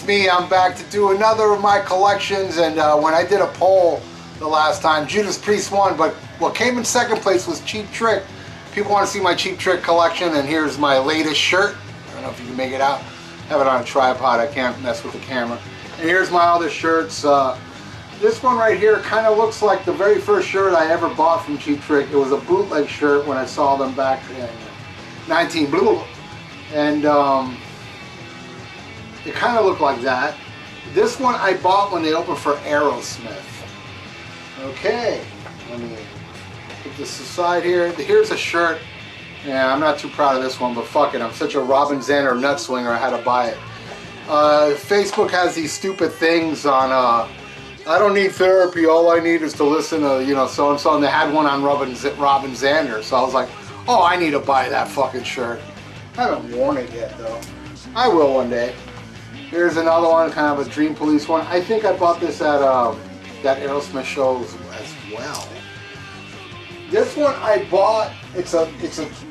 me. I'm back to do another of my collections, and when I did a poll the last time, Judas Priest won, but what came in second place was Cheap Trick. People want to see my Cheap Trick collection, and here's my latest shirt. I don't know if you can make it out. I have it on a tripod, I can't mess with the camera. And here's my other shirts. This one right here kind of looks like the very first shirt I ever bought from Cheap Trick. It was a bootleg shirt when I saw them back in 19 Blue. And it kind of looked like that. This one I bought when they opened for Aerosmith. Okay, let me put this aside here. Here's a shirt. Yeah, I'm not too proud of this one, but fuck it. I'm such a Robin Zander nut swinger, I had to buy it. Facebook has these stupid things on, I don't need therapy, all I need is to listen to, you know, so-and-so, and they had one on Robin Zander, so I was like, oh, I need to buy that fucking shirt. I haven't worn it yet, though. I will one day. Here's another one, kind of a Dream Police one. I think I bought this at that Aerosmith show as well. This one I bought, it's a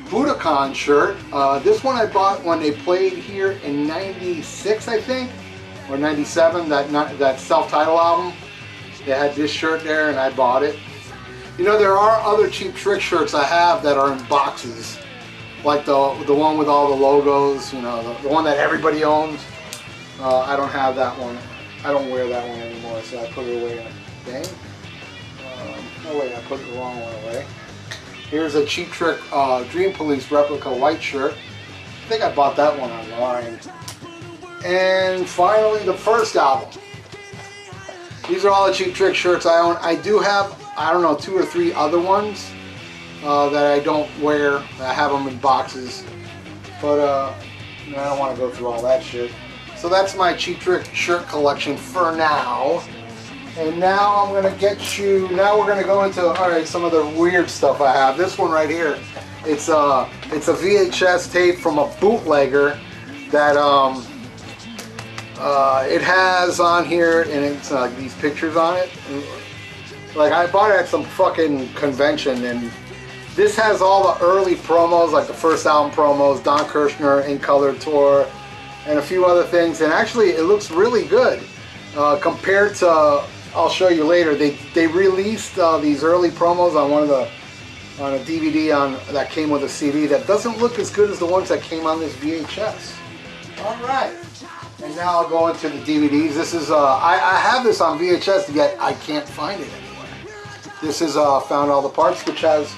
Budokan shirt. This one I bought when they played here in 96, I think, or 97, that self-titled album. They had this shirt there and I bought it. You know, there are other Cheap Trick shirts I have that are in boxes. Like the one with all the logos, you know, the one that everybody owns. I don't have that one. I don't wear that one anymore, so I put it away. Dang. Oh wait, I put the wrong one away. Here's a Cheap Trick Dream Police replica white shirt. I think I bought that one online. And finally, the first album. These are all the Cheap Trick shirts I own. I do have, I don't know, 2 or 3 other ones that I don't wear. I have them in boxes. But I don't want to go through all that shit. So that's my Cheap Trick shirt collection for now. And now I'm going to get you, now we're going to go into, alright, some of the weird stuff I have. This one right here, it's a VHS tape from a bootlegger that it has on here, and it's these pictures on it. And, like, I bought it at some fucking convention, and this has all the early promos, like the first album promos, Don Kirshner, In Color Tour, and a few other things. And actually, it looks really good compared to, I'll show you later. They released these early promos on a DVD that came with a CD that doesn't look as good as the ones that came on this VHS. All right. And now I'll go into the DVDs. This is, I have this on VHS, yet I can't find it anywhere. This is Found All the Parts, which has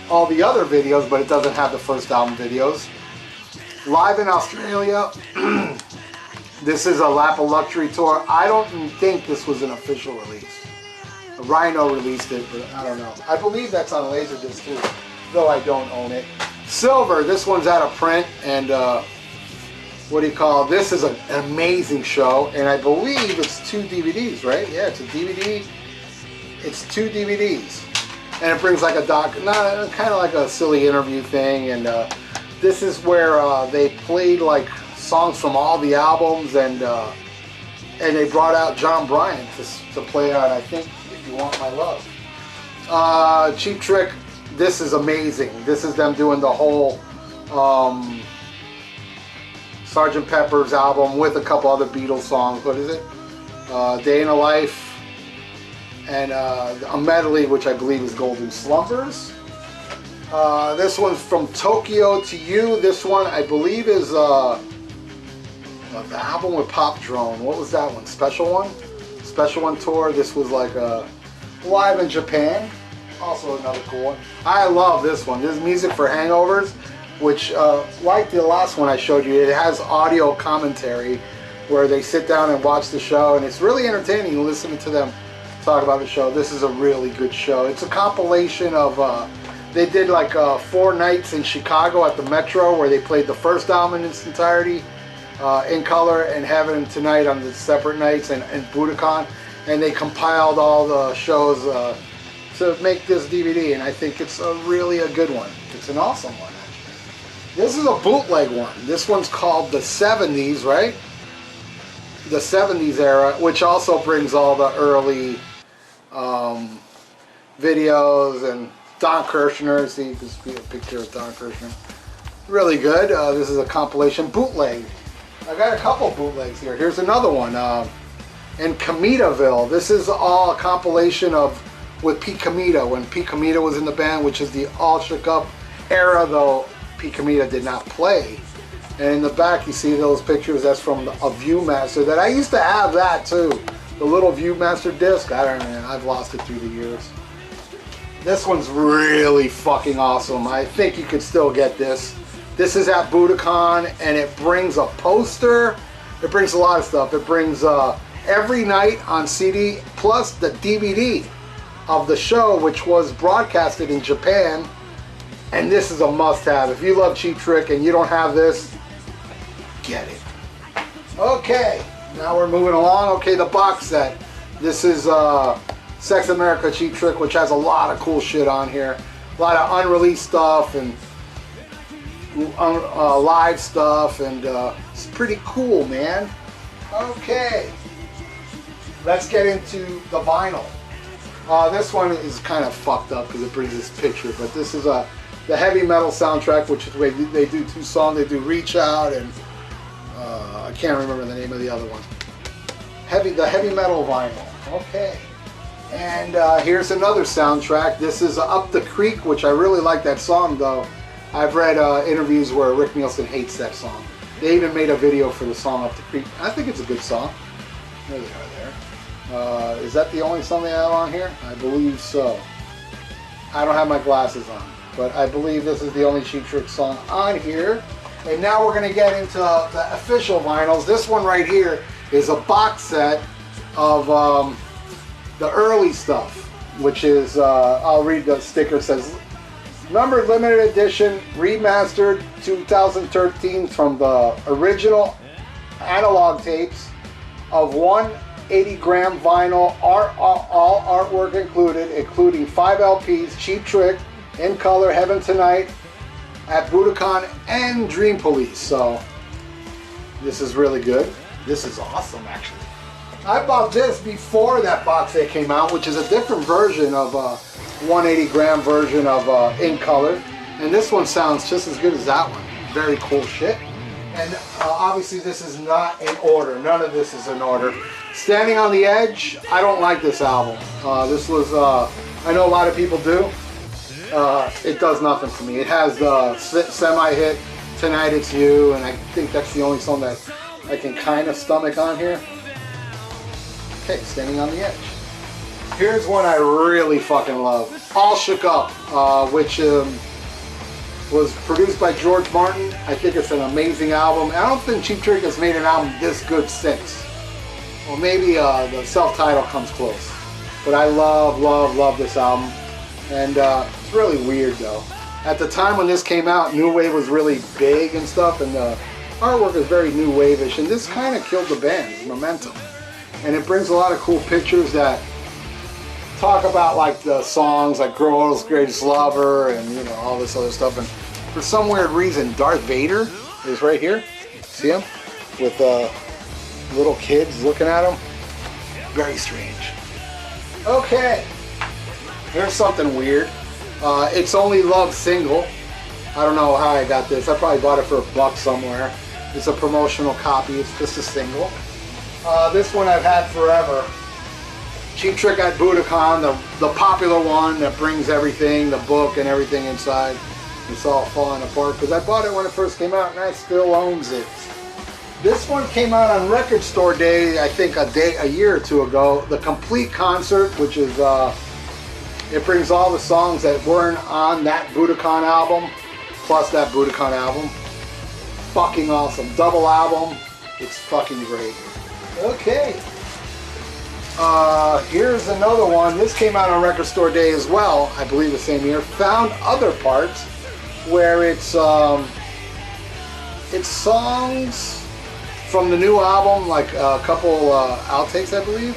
all the other videos, but it doesn't have the first album videos. Live in Australia. This is a Lap of Luxury tour. I don't think this was an official release. Rhino released it, but I don't know. I believe that's on Laserdisc too, though I don't own it. Silver, this one's out of print, and what do you call it? This is an amazing show, and I believe it's 2 DVDs, right? Yeah, it's a DVD. It's 2 DVDs, and it brings like a kind of like a silly interview thing, and this is where they played like songs from all the albums, and they brought out John Bryant to play on, I think, If You Want My Love. Cheap Trick, this is amazing. This is them doing the whole Sgt. Pepper's album with a couple other Beatles songs. What is it? Day in a Life, and a medley, which I believe is Golden Slumbers. This one's From Tokyo to You. This one I believe is the album with Pop Drone. What was that one? Special One? Special One tour. This was like live in Japan. Also another cool one. I love this one. This is Music for Hangovers, which like the last one I showed you, it has audio commentary where they sit down and watch the show, and it's really entertaining listening to them talk about the show. This is a really good show. It's a compilation of they did like 4 nights in Chicago at the Metro where they played the first album in its entirety, In Color and Heaven Tonight on the separate nights, and Budokan, and they compiled all the shows to make this DVD, and I think it's really a good one. It's an awesome one, actually. This is a bootleg one. This one's called The 70s, right? The 70s era, which also brings all the early videos, and Don Kirshner. See, you can see a picture of Don Kirshner. Really good. This is a compilation bootleg. I got a couple bootlegs here. Here's another one. In Cometaville. This is all a compilation of with Pete Comita, when Pete Comita was in the band, which is the All Shook Up era, though Pete Comita did not play. And in the back you see those pictures, that's from a Viewmaster that I used to have that too. The little Viewmaster disc, I don't know, I've lost it through the years. This one's really fucking awesome. I think you could still get this. This is at Budokan, and it brings a poster. It brings a lot of stuff. It brings every night on CD, plus the DVD of the show, which was broadcasted in Japan. And this is a must-have. If you love Cheap Trick and you don't have this, get it. Okay, now we're moving along. Okay, the box set. This is Sex America Cheap Trick, which has a lot of cool shit on here. A lot of unreleased stuff and live stuff, and it's pretty cool, man. Okay, let's get into the vinyl. This one is kind of fucked up because it brings this picture, but this is the heavy metal soundtrack, which is the way they do two songs. They do Reach Out and I can't remember the name of the other one. The heavy metal vinyl. Okay, and here's another soundtrack. This is Up the Creek, which I really like that song, though. I've read interviews where Rick Nielsen hates that song. They even made a video for the song Up the Creek. I think it's a good song. There they are there. Is that the only song they have on here? I believe so. I don't have my glasses on, but I believe this is the only Cheap Trick song on here. And now we're going to get into the official vinyls. This one right here is a box set of the early stuff, which is, I'll read the sticker. It says, numbered limited edition, remastered 2013 from the original analog tapes of 180-gram vinyl, all artwork included, including 5 LPs, Cheap Trick, In Color, Heaven Tonight, at Budokan, and Dream Police. So this is really good. This is awesome, actually. I bought this before that box set came out, which is a different version of 180-gram version of In Color, and this one sounds just as good as that one. Very cool shit. And obviously this is not in order. None of this is in order. Standing on the Edge, I don't like this album. This was, I know a lot of people do. It does nothing for me. It has the semi-hit Tonight It's You, and I think that's the only song that I can kind of stomach on here. Okay, Standing on the Edge. Here's one I really fucking love. All Shook Up, which was produced by George Martin. I think it's an amazing album. I don't think Cheap Trick has made an album this good since. Well, maybe the self-title comes close. But I love this album. And it's really weird, though. At the time when this came out, New Wave was really big and stuff, and the artwork is very New Wave-ish, and this kind of killed the band's momentum. And it brings a lot of cool pictures that talk about like the songs like Girl's Greatest Lover and, you know, all this other stuff. And for some weird reason, Darth Vader is right here. See him? With little kids looking at him. Very strange. Okay. Here's something weird. It's Only Love single. I don't know how I got this. I probably bought it for $1 somewhere. It's a promotional copy. It's just a single. This one I've had forever. Cheap Trick at Budokan, the popular one that brings everything, the book and everything inside. It's all falling apart because I bought it when it first came out and I still owns it. This one came out on Record Store Day, I think a year or two ago. The complete concert, which is, it brings all the songs that weren't on that Budokan album, plus that Budokan album. Fucking awesome. Double album. It's fucking great. Okay. Here's another one. This came out on Record Store Day as well, I believe the same year. Found Other Parts, where it's songs from the new album, like a couple outtakes, I believe.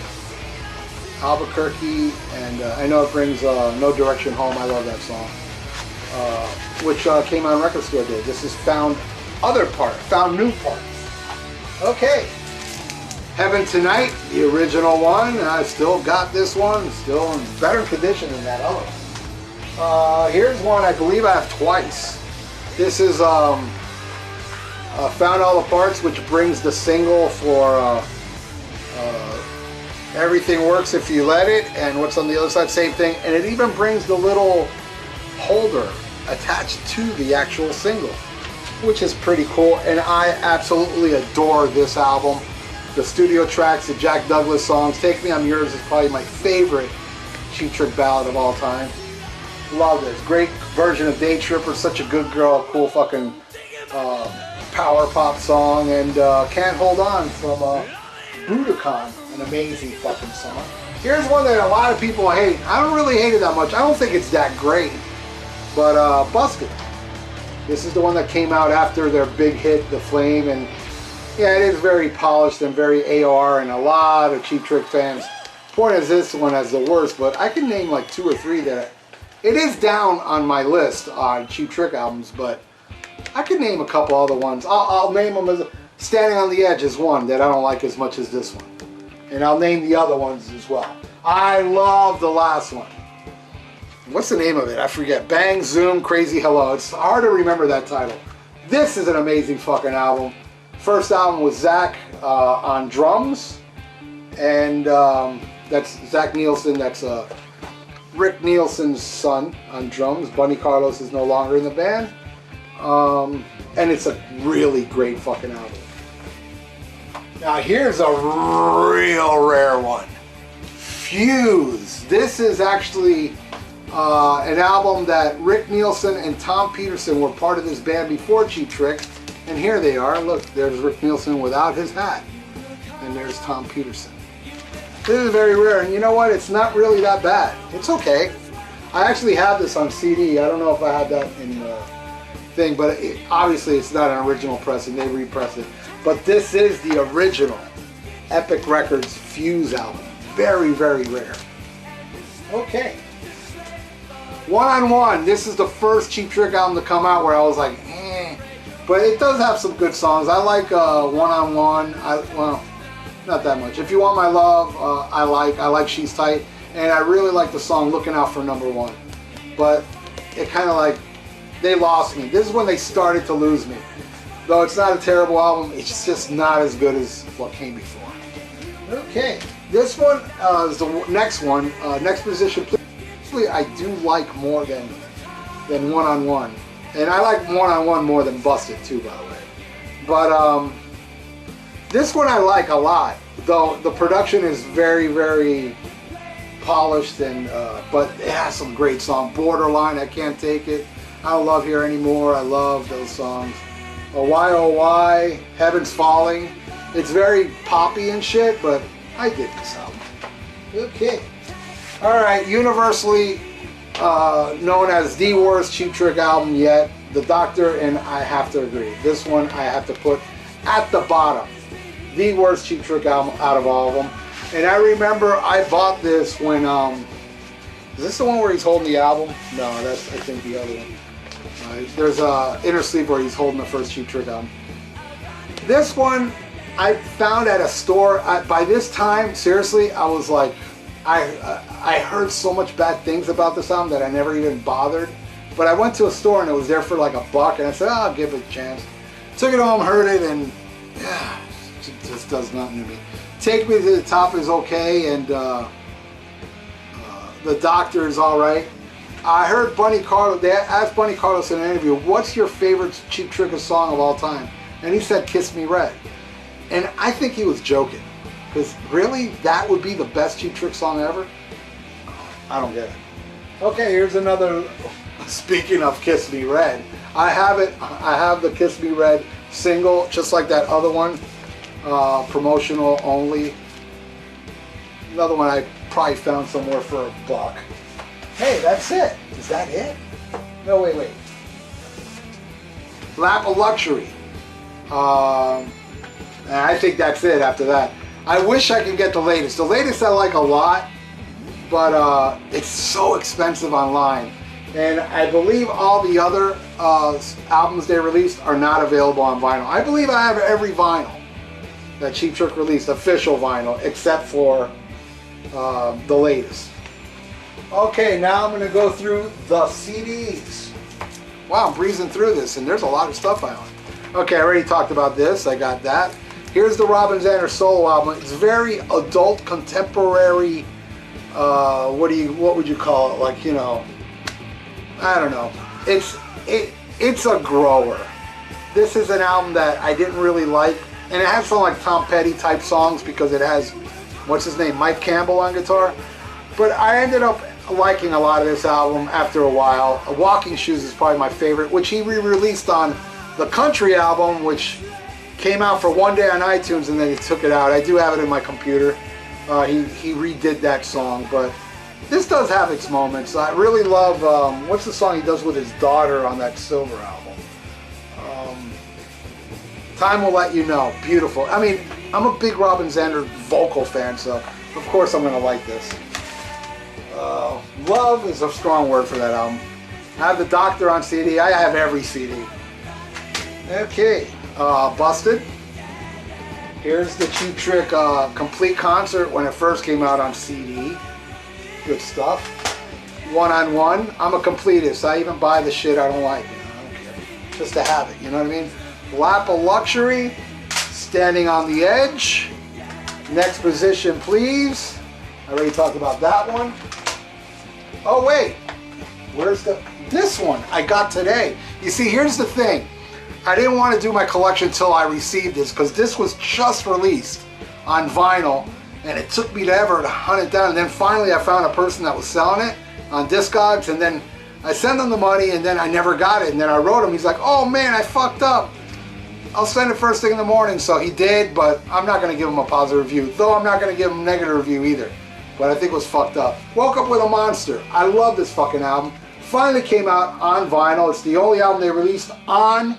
Albuquerque, and I know it brings No Direction Home. I love that song. Which came out on Record Store Day. This is Found Other Parts, Found New Parts. Okay. Heaven Tonight, the original one. I still got this one, still in better condition than that other one. Here's one I believe I have twice. This is Found All the Parts, which brings the single for Everything Works If You Let It, and what's on the other side, same thing, and it even brings the little holder attached to the actual single, which is pretty cool, and I absolutely adore this album. The studio tracks, the Jack Douglas songs, Take Me I'm Yours is probably my favorite Cheap Trick ballad of all time. Love this. Great version of Day Tripper, such a good girl, cool fucking power pop song, and Can't Hold On from Budokan, an amazing fucking song. Here's one that a lot of people hate. I don't really hate it that much. I don't think it's that great, but Busted. This is the one that came out after their big hit, The Flame, and yeah, it is very polished and very AOR, and a lot of Cheap Trick fans point as this one as the worst, but I can name like 2 or 3 that it is down on my list on Cheap Trick albums, but I can name a couple other ones. I'll name them as Standing on the Edge is one that I don't like as much as this one, and I'll name the other ones as well. I love the last one. What's the name of it? I forget. Bang Zoom Crazy Hello. It's hard to remember that title. This is an amazing fucking album. First album was Zach on drums, and that's Zach Nielsen. That's Rick Nielsen's son on drums. Bunny Carlos is no longer in the band, and it's a really great fucking album. Now here's a real rare one. Fuse. This is actually an album that Rick Nielsen and Tom Peterson were part of this band before Cheap Trick. And here they are. Look, there's Rick Nielsen without his hat. And there's Tom Peterson. This is very rare. And you know what? It's not really that bad. It's okay. I actually have this on CD. I don't know if I had that in the thing. But obviously it's not an original pressing. They repressed it. But this is the original Epic Records Fuse album. Very, very rare. Okay. One on One. This is the first Cheap Trick album to come out where I was like, eh. But it does have some good songs. I like One on One. Well, not that much. If You Want My Love, I like She's Tight. And I really like the song Looking Out for Number One. But it kind of like, they lost me. This is when they started to lose me. Though it's not a terrible album, it's just not as good as what came before. Okay, this one is the next one. Next position. Actually, I do like more than One on One. And I like One on One more than Busted too, by the way. But this one I like a lot. Though the production is very, very polished, and but it has some great songs. Borderline, I Can't Take It. I Don't Love Here Anymore. I love those songs. Why Oh Why, Heaven's Falling. It's very poppy and shit, but I dig this album. Okay. Alright, universally known as the worst Cheap Trick album yet. The Doctor, and I have to agree. This one I have to put at the bottom. The worst Cheap Trick album out of all of them. And I remember I bought this when, is this the one where he's holding the album? No, that's I think the other one. There's Inner Sleep where he's holding the first Cheap Trick album. This one I found at a store. By this time, seriously, I was like, I heard so much bad things about this album that I never even bothered. But I went to a store and it was there for like $1, and I said, oh, I'll give it a chance. Took it home, heard it, and yeah, it just does nothing to me. Take Me to the Top is okay, and The Doctor is alright. I heard Bunny Carlos, they asked Bunny Carlos in an interview, what's your favorite Cheap Trick song of all time? And he said Kiss Me Red. And I think he was joking. Because really, that would be the best Cheap Trick song ever? I don't get it. Okay, here's another, speaking of Kiss Me Red. I have the Kiss Me Red single, just like that other one. Promotional only. Another one I probably found somewhere for $1. Hey, that's it. Is that it? No, wait. Lap of Luxury. And I think that's it after that. I wish I could get the latest. The latest I like a lot, but it's so expensive online. And I believe all the other albums they released are not available on vinyl. I believe I have every vinyl that Cheap Trick released, official vinyl, except for the latest. Okay, now I'm going to go through the CDs. Wow, I'm breezing through this, and there's a lot of stuff I own. Okay, I already talked about this. I got that. Here's the Robin Zander solo album. It's very adult, contemporary. What would you call it? Like, you know, I don't know. It's a grower. This is an album that I didn't really like, and it has some like Tom Petty type songs because it has, what's his name, Mike Campbell on guitar. But I ended up liking a lot of this album after a while. Walking Shoes is probably my favorite, which he re-released on the country album, which came out for one day on iTunes and then he took it out. I do have it in my computer. He redid that song, but this does have its moments. I really love, what's the song he does with his daughter on that Silver album? Time Will Let You Know. Beautiful. I mean, I'm a big Robin Zander vocal fan, so of course I'm going to like this. Love is a strong word for that album. I have The Doctor on CD. I have every CD. Okay. Busted. Here's the Cheap Trick complete concert when it first came out on CD. Good stuff. One on One. I'm a completist. I even buy the shit I don't like. You know, I don't care. Just to have it. You know what I mean? Lap of Luxury. Standing on the Edge. Next Position, Please. I already talked about that one. Oh wait. Where's this one I got today? You see, here's the thing. I didn't want to do my collection until I received this because this was just released on vinyl and it took me forever to hunt it down, and then finally I found a person that was selling it on Discogs, and then I sent him the money and then I never got it, and then I wrote him. He's like, oh man, I fucked up. I'll send it first thing in the morning. So he did, but I'm not going to give him a positive review, though I'm not going to give him a negative review either, but I think it was fucked up. Woke Up With a Monster. I love this fucking album. Finally came out on vinyl. It's the only album they released on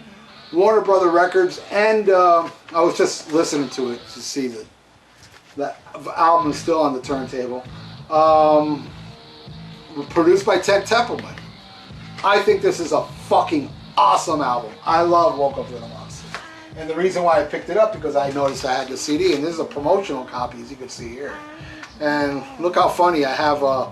Warner Brother Records, and I was just listening to it to see that that album is still on the turntable. Produced by Ted Templeman. I think this is a fucking awesome album. I love Woke Up With a Monster. And the reason why I picked it up because I noticed I had the CD, and this is a promotional copy, as you can see here. And look how funny, I have a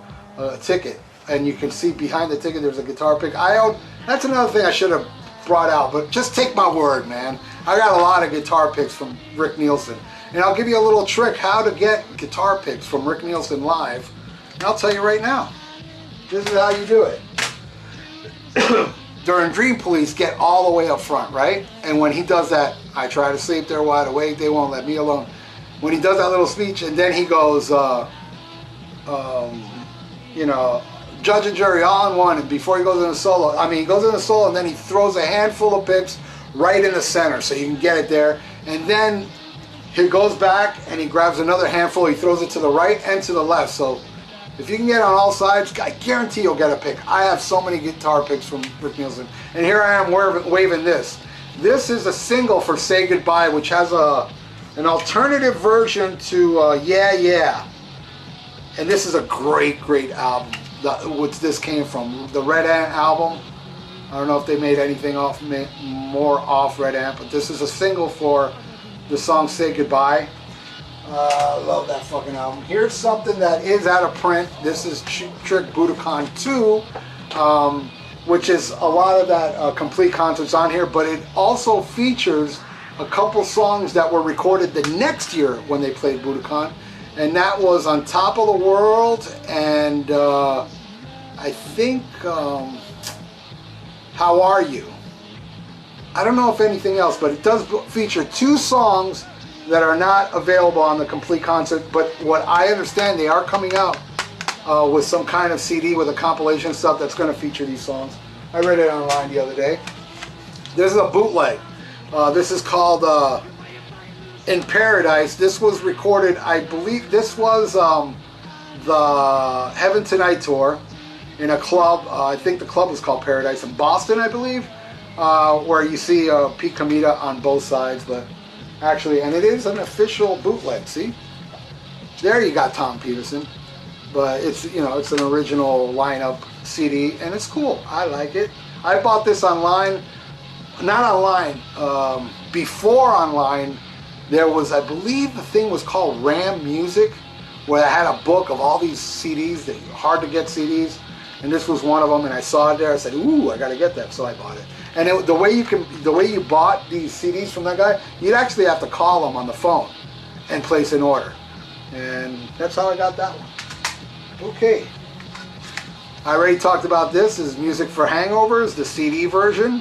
ticket, and you can see behind the ticket there's a guitar pick. That's another thing I should have brought out, but just take my word, man. I got a lot of guitar picks from Rick Nielsen, and I'll give you a little trick how to get guitar picks from Rick Nielsen live, and I'll tell you right now. This is how you do it. During Dream Police, get all the way up front, right? And when he does that, I try to sleep, they're wide awake, they won't let me alone. When he does that little speech, and then he goes, you know, judge and jury all in one, and before he goes into solo, he goes into solo and then he throws a handful of picks right in the center so you can get it there, and then he goes back and he grabs another handful, he throws it to the right and to the left, so if you can get on all sides, I guarantee you'll get a pick. I have so many guitar picks from Rick Nielsen, and here I am waving this. This is a single for Say Goodbye, which has an alternative version to Yeah Yeah, and this is a great album. Which this came from, the Red Ant album. I don't know if they made anything more off Red Ant, but this is a single for the song Say Goodbye. I love that fucking album. Here's something that is out of print. This is Cheap Trick Budokan 2, which is a lot of that complete concerts on here, but it also features a couple songs that were recorded the next year when they played Budokan. And that was On Top of the World, and I think, How Are You? I don't know if anything else, but it does feature two songs that are not available on the complete concert, but what I understand, they are coming out with some kind of CD with a compilation stuff that's going to feature these songs. I read it online the other day. This is a bootleg. This is called In Paradise. This was recorded, I believe this was the Heaven Tonight tour in a club. I think the club was called Paradise in Boston, I believe, where you see Pete Comita on both sides, but actually, and it is an official bootleg. See, there you got Tom Peterson, but it's, you know, it's an original lineup CD, and it's cool. I like it. I bought this online, not online. Before online, there was, I believe the thing was called Ram Music, where I had a book of all these CDs, that hard to get CDs, and this was one of them. And I saw it there. I said, "Ooh, I got to get that," so I bought it. And the way you bought these CDs from that guy, you'd actually have to call them on the phone and place an order. And that's how I got that one. Okay. I already talked about this. This is Music for Hangovers, the CD version,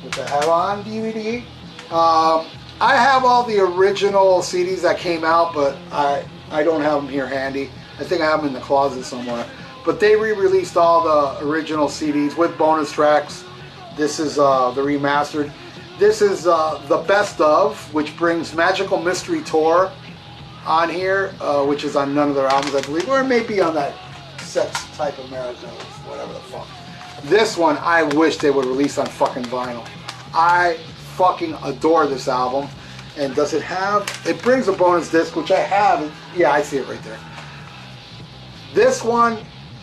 which I have on DVD. I have all the original CDs that came out, but I don't have them here handy. I think I have them in the closet somewhere. But they re-released all the original CDs with bonus tracks. This is the remastered. This is the best of, which brings Magical Mystery Tour on here, which is on none of their albums, I believe, or it may be on that Sex Type America, whatever the fuck. This one, I wish they would release on fucking vinyl. I fucking adore this album. And does it have, it brings a bonus disc, which I have. Yeah, I see it right there. This one,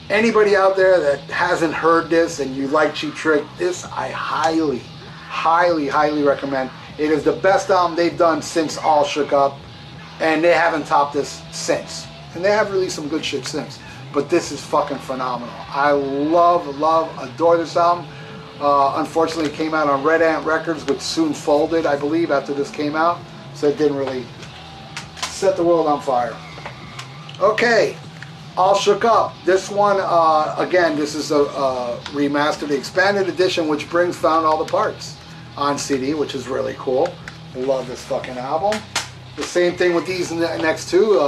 anybody out there that hasn't heard this and you like Cheap Trick, this I highly, highly, highly recommend. It is the best album they've done since All Shook Up, and they haven't topped this since. And they have released some good shit since. But this is fucking phenomenal. I love, adore this album. Unfortunately, it came out on Red Ant Records, which soon folded, I believe, after this came out. So it didn't really set the world on fire. Okay, All Shook Up. This one, again, this is a remastered, expanded edition, which brings Found All the Parts on CD, which is really cool. Love this fucking album. The same thing with these next two.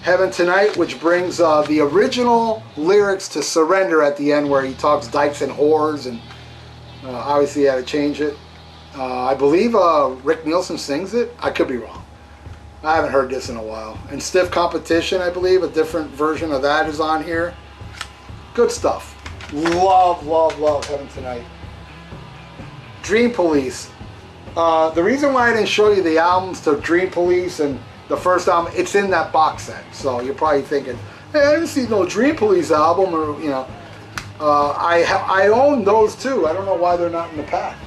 Heaven Tonight, which brings the original lyrics to Surrender at the end, where he talks dykes and whores, and obviously he had to change it. I believe Rick Nielsen sings it. I could be wrong. I haven't heard this in a while. And Stiff Competition, I believe, a different version of that is on here. Good stuff. Love Heaven Tonight. Dream Police. The reason why I didn't show you the albums to Dream Police and the first album, it's in that box set. So you're probably thinking, hey, I didn't see no Dream Police album, or, you know. I own those too. I don't know why they're not in the pack.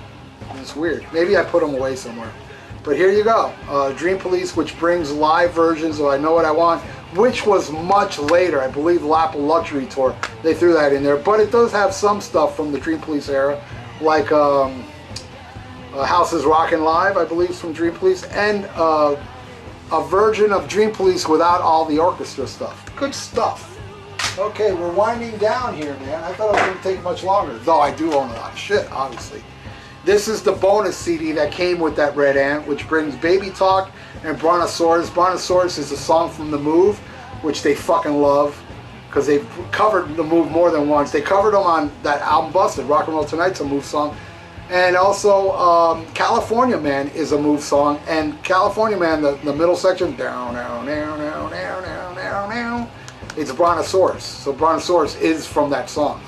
It's weird. Maybe I put them away somewhere. But here you go. Dream Police, which brings live versions of I Know What I Want, which was much later. I believe Lap of Luxury Tour. They threw that in there. But it does have some stuff from the Dream Police era, like House is Rockin' Live, I believe, from Dream Police, and a version of Dream Police without all the orchestra stuff. Good stuff. Okay, we're winding down here, man. I thought it was going to take much longer, though I do own a lot of shit, obviously. This is the bonus CD that came with that Red Ant, which brings Baby Talk and Brontosaurus. Brontosaurus is a song from The Move, which they fucking love, because they've covered The Move more than once. They covered them on that album Busted. Rock and Roll Tonight's a Move song. And also, California Man is a Move song. And California Man, the middle section, down, down, down, down, down, down, down, down, it's Brontosaurus. So Brontosaurus is from that song.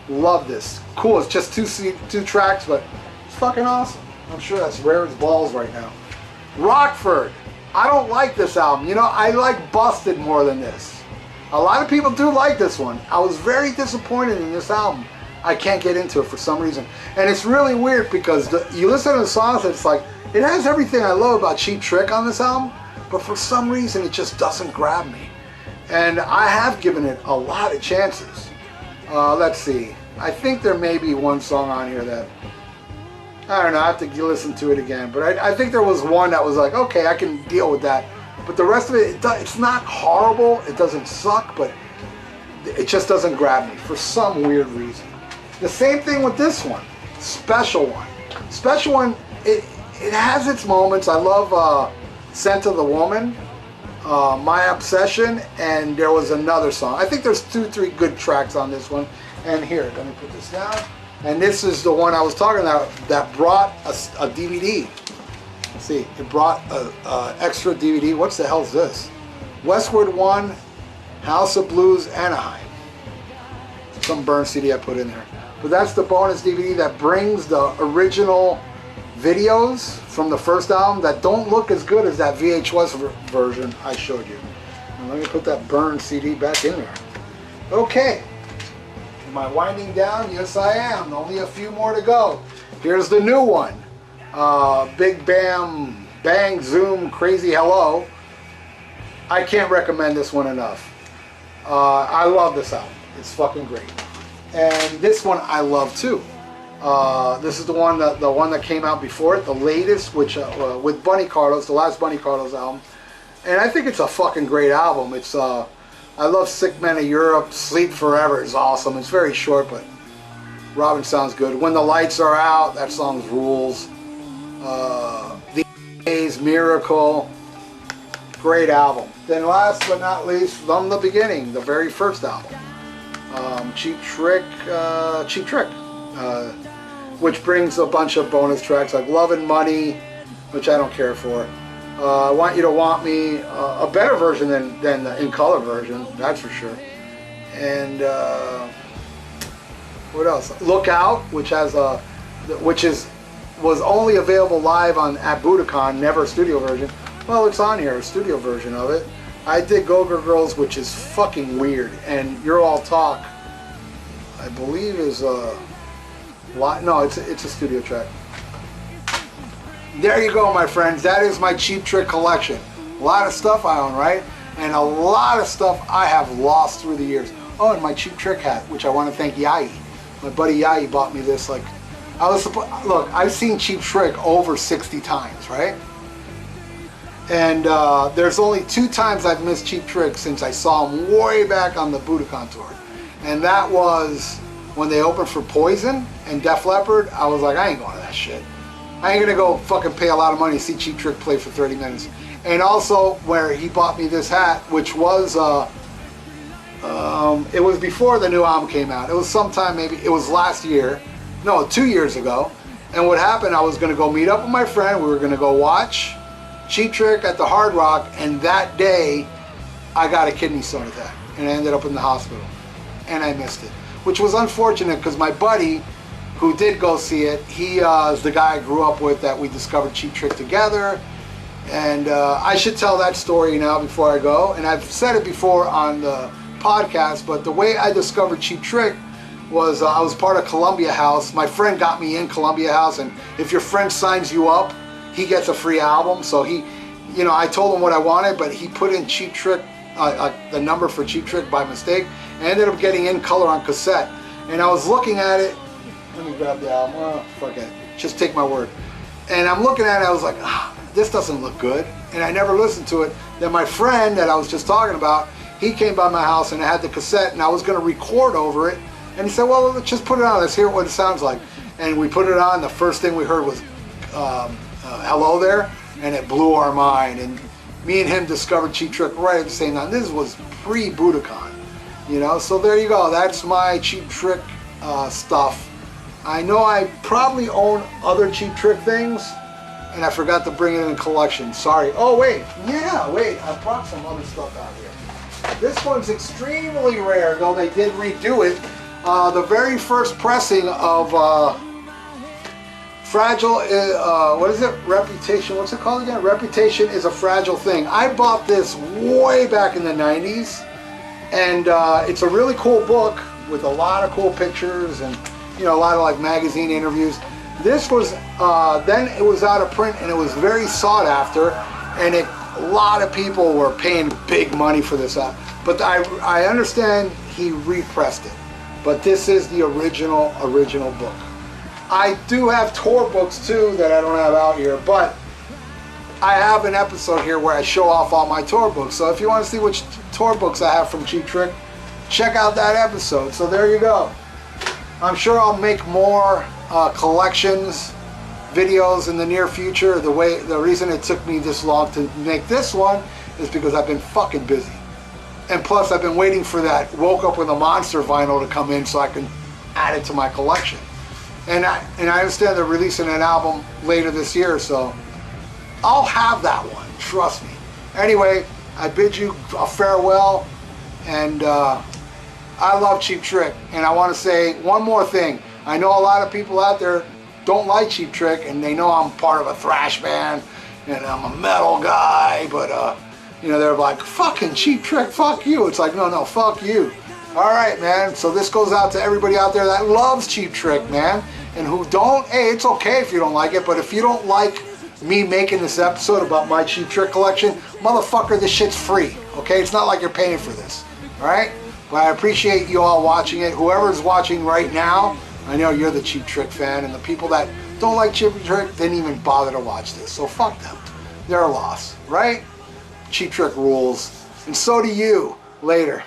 Love this. Cool, it's just two tracks, but it's fucking awesome. I'm sure that's rare as balls right now. Rockford. I don't like this album. You know, I like Busted more than this. A lot of people do like this one. I was very disappointed in this album. I can't get into it for some reason. And it's really weird because you listen to the songs and it's like, it has everything I love about Cheap Trick on this album, but for some reason it just doesn't grab me. And I have given it a lot of chances. Let's see. I think there may be one song on here that, I don't know, I have to listen to it again. But I think there was one that was like, okay, I can deal with that. But the rest of it, it's not horrible. It doesn't suck, but it just doesn't grab me for some weird reason. The same thing with this one, Special One. Special One, it has its moments. I love Scent of the Woman, My Obsession, and there was another song. I think there's 2-3 good tracks on this one. And here, let me put this down. And this is the one I was talking about that brought a DVD. Let's see, it brought an extra DVD. What's the hell is this? Westward One, House of Blues, Anaheim. Some burn CD I put in there. But that's the bonus DVD that brings the original videos from the first album that don't look as good as that VHS version I showed you. And let me put that burn CD back in there. Okay. Am I winding down? Yes, I am. Only a few more to go. Here's the new one. Big Bam, Bang, Zoom, Crazy Hello. I can't recommend this one enough. I love this album. It's fucking great. And this one I love too. This is the one that came out before it, the latest, which with Bunny Carlos, the last Bunny Carlos album. And I think it's a fucking great album. It's I love Sick Men of Europe. Sleep Forever is awesome. It's very short, but Robin sounds good. When the Lights Are Out, that song rules. The Days, Miracle, great album. Then last but not least, from the beginning, the very first album, Cheap Trick, which brings a bunch of bonus tracks like Love and Money, which I don't care for. I Want You to Want Me, a better version than the in color version, that's for sure. And what else? Look Out, which has was only available live at Budokan, never a studio version. Well, it's on here, a studio version of it. I did Go-Go Girls, which is fucking weird, and You're All Talk, I believe is no, it's a studio track. There you go, my friends. That is my Cheap Trick collection. A lot of stuff I own, right? And a lot of stuff I have lost through the years. Oh, and my Cheap Trick hat, which I want to thank Yai. My buddy Yai bought me this. Like, look, I've seen Cheap Trick over 60 times, right? And there's only 2 times I've missed Cheap Trick since I saw him way back on the Budokan tour. And that was when they opened for Poison and Def Leppard. I was like, I ain't going to that shit. I ain't gonna go fucking pay a lot of money to see Cheap Trick play for 30 minutes. And also where he bought me this hat, which was, it was before the new album came out. It was sometime, maybe, it was last year. No, 2 years ago. And what happened, I was gonna go meet up with my friend. We were gonna go watch Cheap Trick at the Hard Rock. And that day, I got a kidney stone attack. And I ended up in the hospital. And I missed it. Which was unfortunate because my buddy, who did go see it, he is the guy I grew up with that we discovered Cheap Trick together. And I should tell that story now before I go. And I've said it before on the podcast, but the way I discovered Cheap Trick was I was part of Columbia House. My friend got me in Columbia House, and if your friend signs you up, he gets a free album. So he, you know, I told him what I wanted, but he put in Cheap Trick, the number for Cheap Trick by mistake. I ended up getting In Color on cassette. And I was looking at it. Let me grab the album. Oh, fuck it. Just take my word. And I'm looking at it, I was like, this doesn't look good. And I never listened to it. Then my friend that I was just talking about, he came by my house and I had the cassette and I was going to record over it. And he said, well, let's just put it on. Let's hear what it sounds like. And we put it on. The first thing we heard was Hello There. And it blew our mind. And me and him discovered Cheap Trick right at the same time. This was pre-Budokan. You know, so there you go. That's my Cheap Trick stuff. I know I probably own other Cheap Trick things, and I forgot to bring it in collection. Sorry. Oh, wait. Yeah, wait. I brought some other stuff out here. This one's extremely rare, though they did redo it. The very first pressing of Fragile, what is it? Reputation. What's it called again? Reputation is a Fragile Thing. I bought this way back in the 90s, and it's a really cool book with a lot of cool pictures and, you know, a lot of like magazine interviews. This was, then it was out of print and it was very sought after, and a lot of people were paying big money for this. But I understand he repressed it. But this is the original book. I do have tour books too that I don't have out here, but I have an episode here where I show off all my tour books. So if you want to see which tour books I have from Cheap Trick, check out that episode. So there you go. I'm sure I'll make more collections videos in the near future. The reason it took me this long to make this one is because I've been fucking busy. And plus I've been waiting for that Woke Up With a Monster vinyl to come in so I can add it to my collection. And I understand they're releasing an album later this year, so I'll have that one, trust me. Anyway, I bid you a farewell, and I love Cheap Trick. And I want to say one more thing. I know a lot of people out there don't like Cheap Trick, and they know I'm part of a thrash band, and I'm a metal guy, but you know, they're like, fucking Cheap Trick, fuck you. It's like, no, fuck you. All right, man. So this goes out to everybody out there that loves Cheap Trick, man, and who don't. Hey, it's okay if you don't like it, but if you don't like me making this episode about my Cheap Trick collection, motherfucker, this shit's free. Okay, it's not like you're paying for this. Alright? But I appreciate you all watching it. Whoever's watching right now, I know you're the Cheap Trick fan, and the people that don't like Cheap Trick didn't even bother to watch this. So fuck them. They're a loss, right? Cheap Trick rules. And so do you. Later.